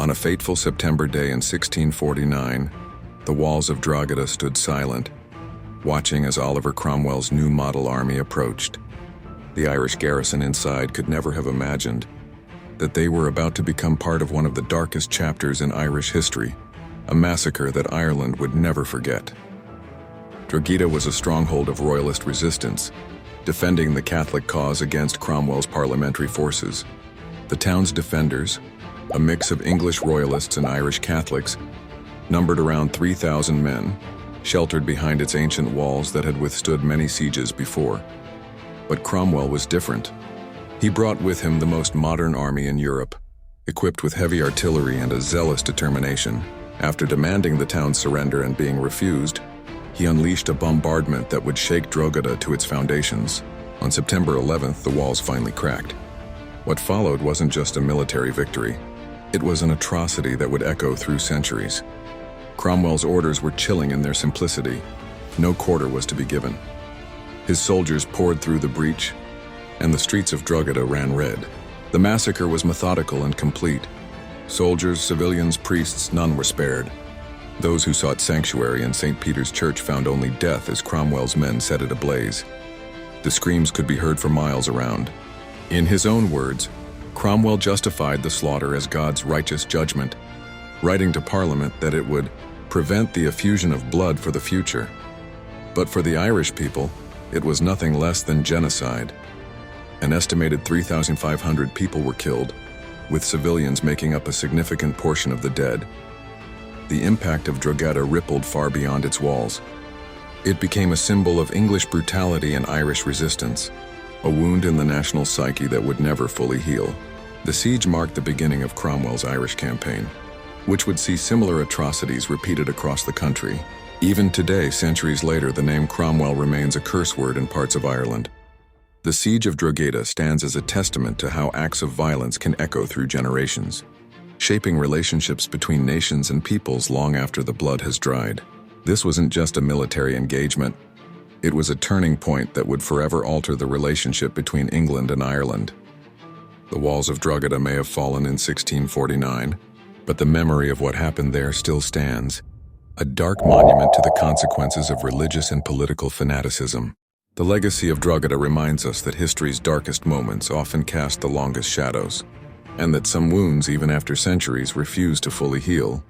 On a fateful September day in 1649, the walls of Drogheda stood silent, watching as Oliver Cromwell's new model army approached. The Irish garrison inside could never have imagined that they were about to become part of one of the darkest chapters in Irish history, a massacre that Ireland would never forget. Drogheda was a stronghold of royalist resistance, defending the Catholic cause against Cromwell's parliamentary forces. The town's defenders, a mix of English royalists and Irish Catholics, numbered around 3,000 men, sheltered behind its ancient walls that had withstood many sieges before. But Cromwell was different. He brought with him the most modern army in Europe, equipped with heavy artillery and a zealous determination. After demanding the town's surrender and being refused, he unleashed a bombardment that would shake Drogheda to its foundations. On September 11th, the walls finally cracked. What followed wasn't just a military victory. It was an atrocity that would echo through centuries. Cromwell's orders were chilling in their simplicity. No quarter was to be given. His soldiers poured through the breach, and the streets of Drogheda ran red. The massacre was methodical and complete. Soldiers, civilians, priests, none were spared. Those who sought sanctuary in St. Peter's Church found only death as Cromwell's men set it ablaze. The screams could be heard for miles around. In his own words, Cromwell justified the slaughter as God's righteous judgment, writing to Parliament that it would prevent the effusion of blood for the future. But for the Irish people, it was nothing less than genocide. An estimated 3,500 people were killed, with civilians making up a significant portion of the dead. The impact of Drogheda rippled far beyond its walls. It became a symbol of English brutality and Irish resistance, a wound in the national psyche that would never fully heal. The siege marked the beginning of Cromwell's Irish campaign, which would see similar atrocities repeated across the country. Even today, centuries later, the name Cromwell remains a curse word in parts of Ireland. The siege of Drogheda stands as a testament to how acts of violence can echo through generations, shaping relationships between nations and peoples long after the blood has dried. This wasn't just a military engagement. It was a turning point that would forever alter the relationship between England and Ireland. The walls of Drogheda may have fallen in 1649, but the memory of what happened there still stands, a dark monument to the consequences of religious and political fanaticism. The legacy of Drogheda reminds us that history's darkest moments often cast the longest shadows, and that some wounds, even after centuries, refuse to fully heal.